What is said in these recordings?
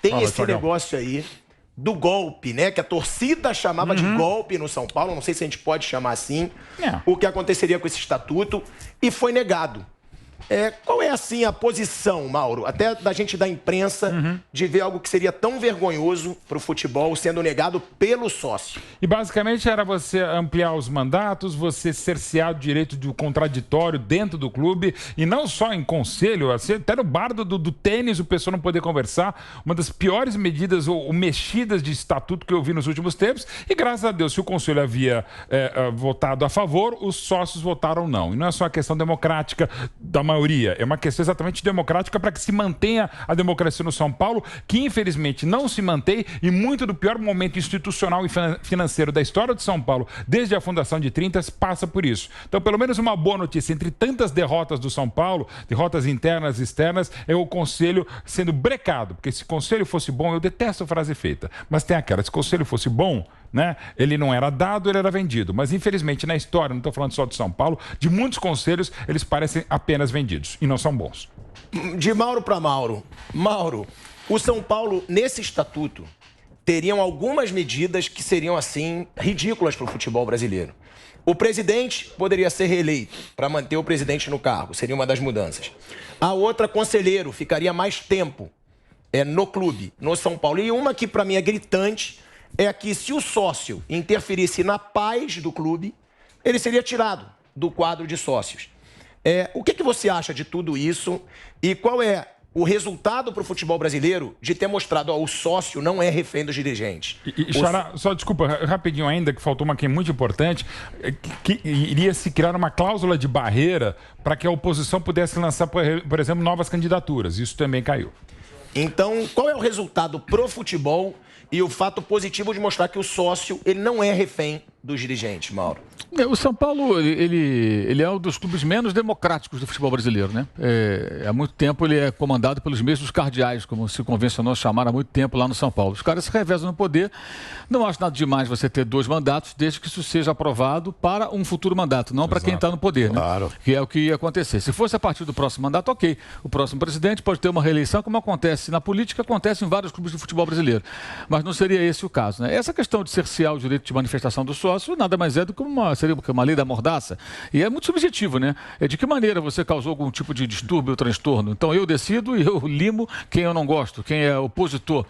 tem esse negócio aí do golpe, né? Que a torcida chamava de golpe no São Paulo, não sei se a gente pode chamar assim, o que aconteceria com esse estatuto, e foi negado. Qual é, assim, a posição, Mauro, até da gente da imprensa, de ver algo que seria tão vergonhoso para o futebol sendo negado pelo sócio? E, basicamente, era você ampliar os mandatos, você cercear o direito do contraditório dentro do clube, e não só em conselho, assim, até no bar do tênis o pessoal não poder conversar. Uma das piores medidas ou mexidas de estatuto que eu vi nos últimos tempos, e, graças a Deus, se o conselho havia votado a favor, os sócios votaram não. E não é só a questão democrática da maioria, é uma questão exatamente democrática para que se mantenha a democracia no São Paulo, que infelizmente não se mantém, e muito do pior momento institucional e financeiro da história de São Paulo, desde a fundação de 30, passa por isso. Então, pelo menos uma boa notícia, entre tantas derrotas do São Paulo, derrotas internas e externas, é o conselho sendo brecado, porque se o conselho fosse bom, eu detesto a frase feita, mas tem aquela, se o conselho fosse bom, né, ele não era dado, ele era vendido. Mas, infelizmente, na história, não estou falando só de São Paulo, de muitos conselhos, eles parecem apenas vendidos e não são bons. De Mauro para Mauro. Mauro, o São Paulo, nesse estatuto, teriam algumas medidas que seriam, assim, ridículas para o futebol brasileiro. O presidente poderia ser reeleito para manter o presidente no cargo, seria uma das mudanças. A outra, conselheiro, ficaria mais tempo no clube, no São Paulo. E uma que, para mim, é gritante, é que se o sócio interferisse na paz do clube, ele seria tirado do quadro de sócios. O que você acha de tudo isso e qual é o resultado para o futebol brasileiro de ter mostrado o sócio não é refém dos dirigentes? Xará, só desculpa, rapidinho ainda, que faltou uma que é muito importante, que iria se criar uma cláusula de barreira para que a oposição pudesse lançar, por exemplo, novas candidaturas. Isso também caiu. Então, qual é o resultado pro futebol e o fato positivo de mostrar que o sócio ele não é refém dos dirigentes, Mauro? O São Paulo, ele é um dos clubes menos democráticos do futebol brasileiro, né? Há muito tempo ele é comandado pelos mesmos cardeais, como se convencionou chamar há muito tempo lá no São Paulo. Os caras se revezam no poder. Não acho nada demais você ter 2 mandatos, desde que isso seja aprovado para um futuro mandato, não para quem está no poder, né? Claro. Que é o que ia acontecer. Se fosse a partir do próximo mandato, ok. O próximo presidente pode ter uma reeleição, como acontece na política, acontece em vários clubes do futebol brasileiro. Mas não seria esse o caso, né? Essa questão de cercear o direito de manifestação do sócio nada mais é do que uma lei da mordaça. E é muito subjetivo, né? De que maneira você causou algum tipo de distúrbio ou transtorno. Então eu decido e eu limo quem eu não gosto, quem é opositor.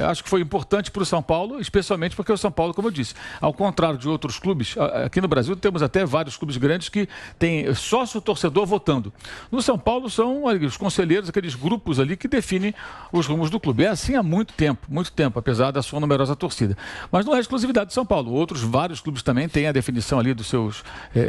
Acho que foi importante para o São Paulo, especialmente porque o São Paulo, como eu disse, ao contrário de outros clubes, aqui no Brasil temos até vários clubes grandes que têm sócio-torcedor votando. No São Paulo são os conselheiros, aqueles grupos ali que definem os rumos do clube. É assim há muito tempo, apesar da sua numerosa torcida. Mas não é exclusividade de São Paulo. Vários clubes também têm a definição ali dos seus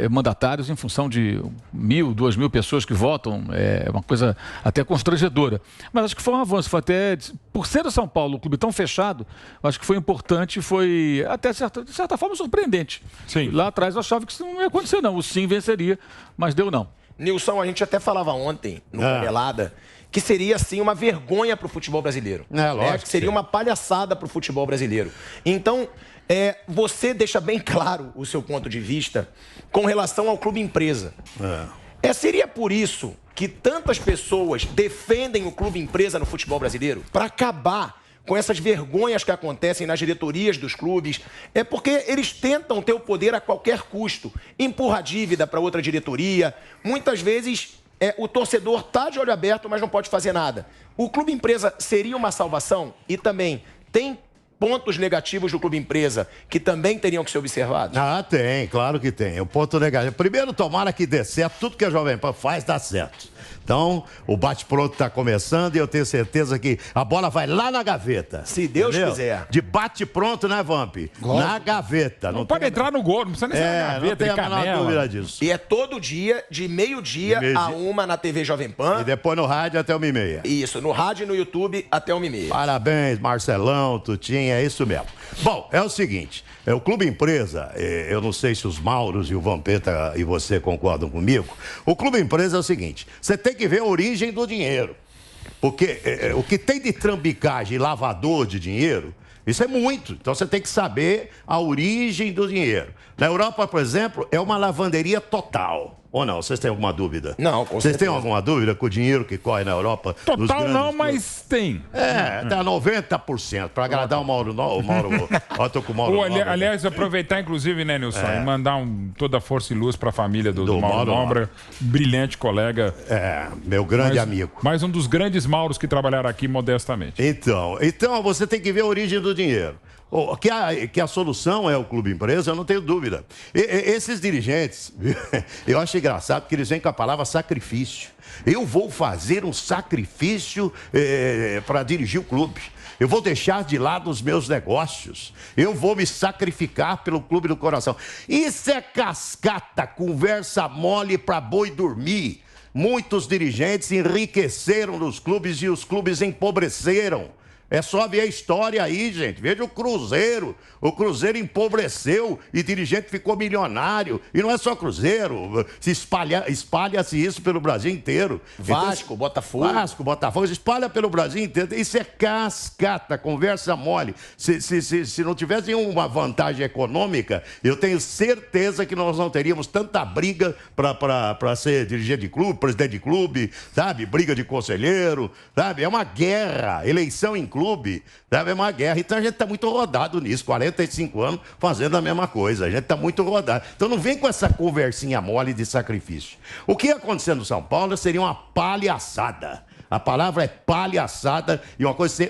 mandatários em função de 1.000, 2.000 pessoas que votam. É uma coisa até constrangedora. Mas acho que foi um avanço, foi até, por ser o São Paulo, um clube tão fechado, acho que foi importante, foi até de certa forma surpreendente. Sim. Lá atrás eu achava que isso não ia acontecer não, o sim venceria, mas deu não. Nilson, a gente até falava ontem no Canelada que seria assim uma vergonha para o futebol brasileiro. Lógico que seria uma palhaçada para o futebol brasileiro. Então, você deixa bem claro o seu ponto de vista com relação ao clube empresa. Seria por isso que tantas pessoas defendem o clube empresa no futebol brasileiro? Para acabar com essas vergonhas que acontecem nas diretorias dos clubes, porque eles tentam ter o poder a qualquer custo, empurra a dívida para outra diretoria, muitas vezes o torcedor está de olho aberto, mas não pode fazer nada. O clube empresa seria uma salvação? E também tem pontos negativos do clube empresa que também teriam que ser observados? Tem, claro que tem. O ponto negativo. Primeiro, tomara que dê certo. Tudo que a Jovem Pan faz dá certo. Então, o bate-pronto está começando e eu tenho certeza que a bola vai lá na gaveta. Se Deus quiser. De bate-pronto, né, Vamp? Na gaveta. Não pode entrar no gol, não precisa nem ser na gaveta, não tem a menor dúvida disso. E é todo dia, de meio-dia a 1 na TV Jovem Pan. E depois no rádio até 1h30. Isso, no rádio e no YouTube até 1h30. Parabéns, Marcelão, Tutinha, é isso mesmo. Bom, é o seguinte, o Clube Empresa, eu não sei se os Mauros e o Vampeta e você concordam comigo, o Clube Empresa é o seguinte, você tem que ver a origem do dinheiro, porque o que tem de trambicagem e lavador de dinheiro, isso é muito, então você tem que saber a origem do dinheiro. Na Europa, por exemplo, é uma lavanderia total. Ou não? Vocês têm alguma dúvida? Não, com Vocês certeza. têm alguma dúvida com o dinheiro que corre na Europa? dos Total grandes não, clubes? mas tem. Dá 90%, para agradar o Mauro. Ó, tô com o Mauro. Nobre. Aliás, aproveitar, inclusive, né, Nilson, e mandar toda a força e luz para a família do Mauro Nobre, brilhante colega. Meu grande amigo. Mais um dos grandes Mauros que trabalharam aqui modestamente. Então, você tem que ver a origem do dinheiro. Que a solução é o clube empresa, eu não tenho dúvida. Esses dirigentes, eu acho engraçado porque eles vêm com a palavra sacrifício. Eu vou fazer um sacrifício para dirigir o clube. Eu vou deixar de lado os meus negócios. Eu vou me sacrificar pelo clube do coração. Isso é cascata, conversa mole para boi dormir. Muitos dirigentes enriqueceram nos clubes e os clubes empobreceram. É só ver a história aí, gente. Veja o Cruzeiro. O Cruzeiro empobreceu e o dirigente ficou milionário. E não é só Cruzeiro. Espalha-se isso pelo Brasil inteiro. Vasco, Botafogo. Espalha pelo Brasil inteiro. Isso é cascata, conversa mole. Se não tivesse nenhuma vantagem econômica, eu tenho certeza que nós não teríamos tanta briga para ser dirigente de clube, presidente de clube, sabe? Briga de conselheiro, sabe? É uma guerra. Eleição em clube, sabe? É uma guerra. Então a gente está muito rodado nisso, 45 anos fazendo a mesma coisa. A gente está muito rodado. Então não vem com essa conversinha mole de sacrifício. O que ia acontecer no São Paulo seria uma palhaçada. A palavra é palhaçada e uma coisa...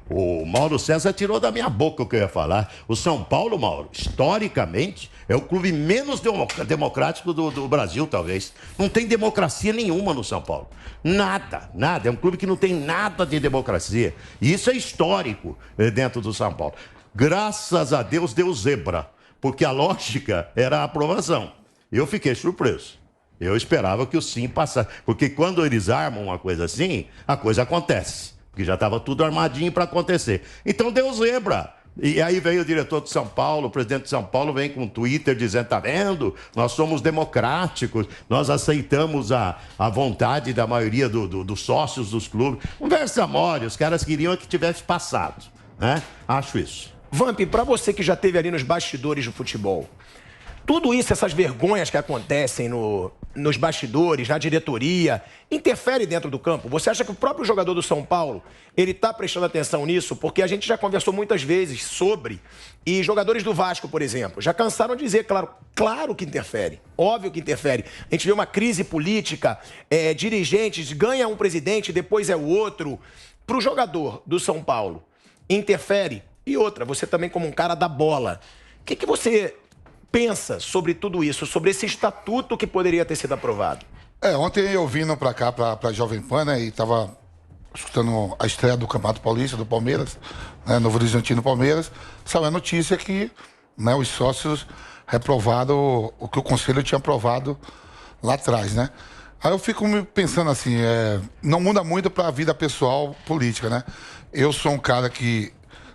O Mauro César tirou da minha boca o que eu ia falar. O São Paulo, Mauro, historicamente, é o clube menos democrático do Brasil, talvez. Não tem democracia nenhuma no São Paulo. Nada. É um clube que não tem nada de democracia. E isso é histórico dentro do São Paulo. Graças a Deus deu zebra, porque a lógica era a aprovação. Eu fiquei surpreso. Eu esperava que o sim passasse. Porque quando eles armam uma coisa assim, a coisa acontece. Porque já estava tudo armadinho para acontecer. Então deu zebra. E aí veio o diretor de São Paulo, o presidente de São Paulo vem com um Twitter dizendo, tá vendo? Nós somos democráticos, nós aceitamos a vontade da maioria dos sócios dos clubes. Conversa mole, os caras queriam que tivesse passado, né? Acho isso. Vamp, para você que já esteve ali nos bastidores do futebol, tudo isso, essas vergonhas que acontecem nos bastidores, na diretoria, interfere dentro do campo? Você acha que o próprio jogador do São Paulo, ele está prestando atenção nisso? Porque a gente já conversou muitas vezes sobre, e jogadores do Vasco, por exemplo, já cansaram de dizer, claro que interfere, óbvio que interfere. A gente vê uma crise política, dirigentes, ganha um presidente, depois é o outro. Para o jogador do São Paulo, interfere? E outra, você também como um cara da bola, o que você pensa sobre tudo isso, sobre esse estatuto que poderia ter sido aprovado? Ontem eu vindo pra cá, pra Jovem Pan, né, e tava escutando a estreia do Campeonato Paulista, do Palmeiras, né, Novo Horizontino Palmeiras, saiu a notícia que, né, os sócios reprovaram o que o Conselho tinha aprovado lá atrás, né. Aí eu fico me pensando assim, não muda muito pra vida pessoal política, né. Eu sou um cara que,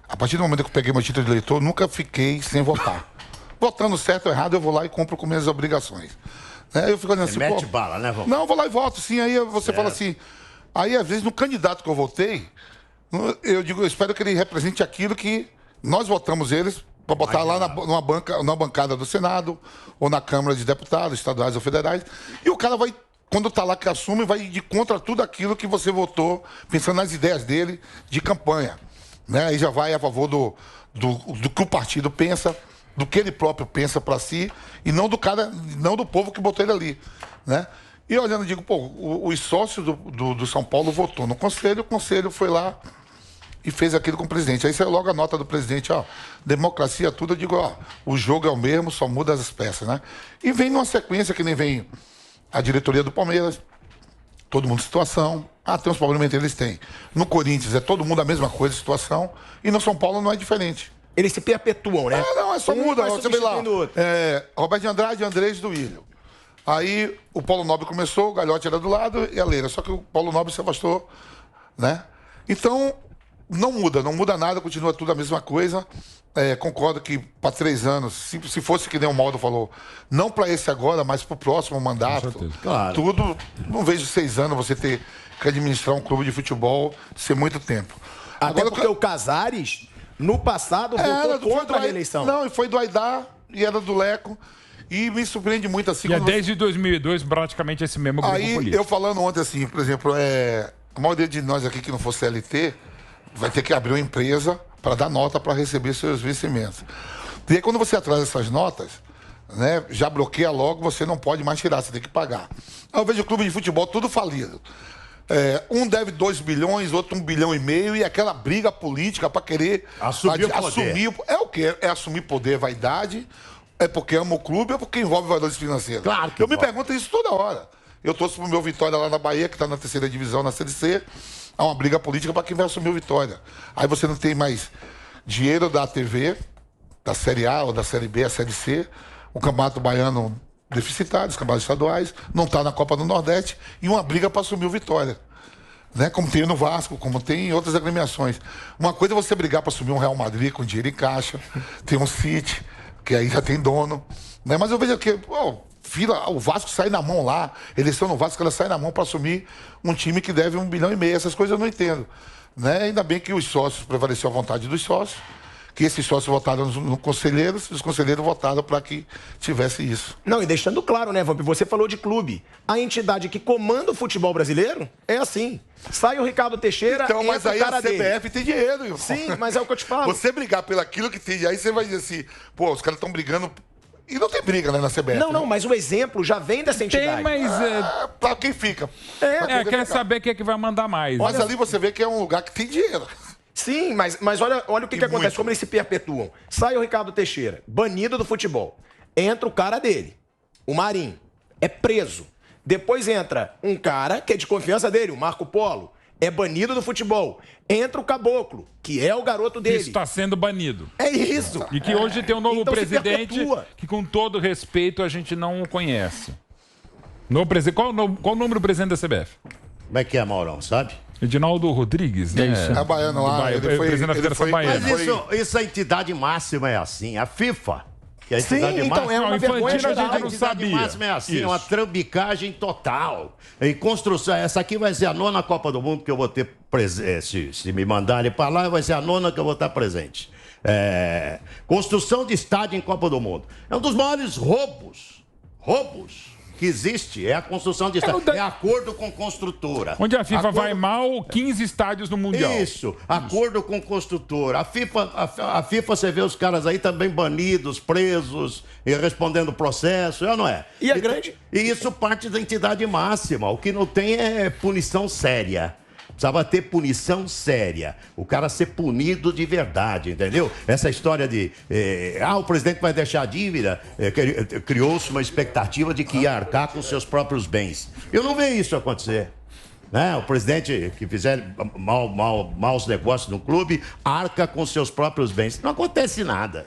a partir do momento que eu peguei meu título de eleitor, nunca fiquei sem votar. Votando certo ou errado, eu vou lá e compro com minhas obrigações. Eu fico olhando assim, mete bala, né, Vamos? Não, eu vou lá e voto, sim. Aí você fala assim... Aí, às vezes, no candidato que eu votei, eu digo, eu espero que ele represente aquilo que nós votamos eles para botar lá na bancada do Senado ou na Câmara de Deputados, estaduais ou federais. E o cara vai, quando tá lá que assume, vai de contra tudo aquilo que você votou, pensando nas ideias dele de campanha. Né? Aí já vai a favor do que o partido pensa, do que ele próprio pensa para si, e não do povo que botou ele ali, né? E olhando, digo, os sócios do São Paulo votou no conselho, o conselho foi lá e fez aquilo com o presidente. Aí saiu logo a nota do presidente, democracia, tudo, eu digo, o jogo é o mesmo, só muda as peças, né? E vem numa sequência que nem vem a diretoria do Palmeiras, todo mundo situação, tem uns problemas eles têm. No Corinthians é todo mundo a mesma coisa, situação, e no São Paulo não é diferente. Eles se perpetuam, né? Não, só muda. Você vê lá, Roberto de Andrade e Andrés do Ilho. Aí o Paulo Nobre começou, o Galhote era do lado e a Leira. Só que o Paulo Nobre se afastou, né? Então, não muda nada, continua tudo a mesma coisa. Concordo que para 3 anos, se fosse que nem o Mauro falou, não para esse agora, mas para o próximo mandato, claro. Tudo, não vejo 6 anos você ter que administrar um clube de futebol ser muito tempo. Até agora, porque o Casares, no passado, votou contra a reeleição. Não, e foi do Aidar e era do Leco. E me surpreende muito assim. E é desde 2002 praticamente esse mesmo grupo aí, político. eu falando ontem assim, por exemplo, a maioria de nós aqui que não for CLT vai ter que abrir uma empresa para dar nota para receber seus vencimentos. E aí, quando você atrasa essas notas, né, já bloqueia logo, você não pode mais tirar, você tem que pagar. Aí eu vejo o clube de futebol tudo falido. Um deve 2 bilhões, outro 1,5 bilhão, e aquela briga política para querer Assumir o poder. É o quê? É assumir poder, vaidade, é porque ama o clube, é porque envolve valores financeiros. Claro que eu me envolve. pergunto isso toda hora. Eu torço pro meu Vitória lá na Bahia, que está na 3ª divisão, na Série C. Há uma briga política para quem vai assumir o Vitória. Aí você não tem mais dinheiro da TV, da Série A ou da Série B, a Série C. O Campeonato Baiano deficitário, os campeonatos estaduais, não está na Copa do Nordeste, e uma briga para assumir o Vitória. Né? Como tem no Vasco, como tem em outras agremiações. Uma coisa é você brigar para assumir um Real Madrid com dinheiro em caixa, tem um City, que aí já tem dono. Né? Mas eu vejo que o Vasco sai na mão lá, eleição no Vasco, ela sai na mão para assumir um time que deve 1,5 bilhão. Essas coisas eu não entendo. Né? Ainda bem que os sócios, prevaleceu a vontade dos sócios, que esses sócios votaram nos conselheiros, e os conselheiros votaram para que tivesse isso. Não, e deixando claro, né, Vamp, você falou de clube. A entidade que comanda o futebol brasileiro é assim. Sai o Ricardo Teixeira, Então, mas entra aí o cara a CBF dele. tem dinheiro, irmão. Sim, mas é o que eu te falo. Você brigar pelo aquilo que tem, aí você vai dizer assim, pô, os caras estão brigando. E não tem briga, né, na CBF. Não, mas o exemplo já vem dessa entidade. Tem, mas Pra quem fica. quer saber quem é que vai mandar mais. Mas né? ali você vê que é um lugar que tem dinheiro. Sim, mas olha o que acontece, muito. como eles se perpetuam. Sai o Ricardo Teixeira, banido do futebol. Entra o cara dele, o Marinho, é preso. Depois entra um cara que é de confiança dele, o Marco Polo, é banido do futebol. Entra o Caboclo, que é o garoto Que dele. está sendo banido. É isso. E que hoje tem um novo Então se presidente perpetua. que, com todo respeito, a gente não o conhece. Qual o nome do presidente da CBF? Como é que é, Maurão, sabe? Edinaldo Rodrigues, né? É baiano lá, ele foi... presidente da Federação Baiana. Mas isso a entidade máxima é assim. A FIFA, que é a Sim, entidade então máxima... é uma Não, vergonha Infantino a geral. gente A não entidade sabia. máxima é assim, Isso. é uma trambicagem total. Em construção, essa aqui vai ser a 9ª Copa do Mundo que eu vou ter presente. Se me mandarem para lá, vai ser a 9ª que eu vou estar presente. Construção de estádio em Copa do Mundo. É um dos maiores roubos que existe. É a construção de estádio. É acordo com construtora. Onde a FIFA Acordo- vai mal, 15 estádios no Mundial. Isso, acordo com construtora. A FIFA, você vê os caras aí também banidos, presos e respondendo processo, é ou não é? E é grande. E isso parte da entidade máxima. O que não tem é punição séria. Precisava ter punição séria. O cara ser punido de verdade, entendeu? Essa história de... o presidente vai deixar a dívida. Criou-se uma expectativa de que ia arcar com seus próprios bens. Eu não vejo isso acontecer. Né? O presidente que fizer maus negócios no clube arca com seus próprios bens. Não acontece nada.